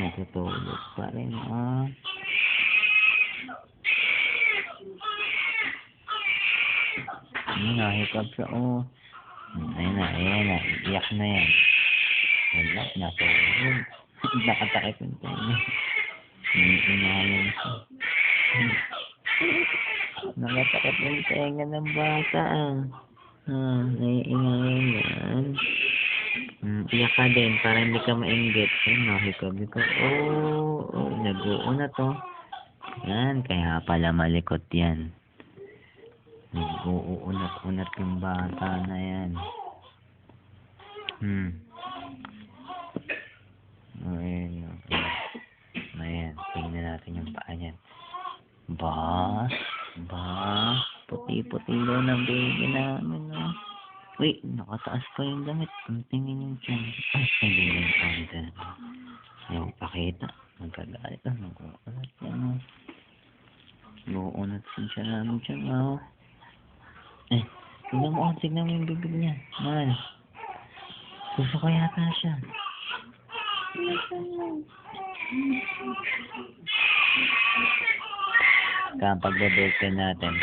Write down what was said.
natutulog pa rin, ah. Nahikab siya, oh. Ayan na, iyak na yan. Wala, natulog. Nakatakip yung tenga. Inahalin siya. Nakatakip yung tenga ng bata, ah. Naiingayan yan. Iyak ka din para hindi ka mainggit. Nahikab. Nag-uo na to. Yan, kaya pala malikot yan. Nag-uunat-unat yung bata na yan. Ayan, tingnan natin yung paa niyan. Puti-puti daw ng baby namin, no? Uy, nakataas pa yung damit. Tingin yung tiyan. Hindi yung panda. Ayaw pakita. Magkagalit ka. Nag-uunat yan, no? Nag-uunat siya namin tiyan, no? Tignan mo yung bibig niya. Mahal. Gusto ko yata siya. Kapag babalik natin.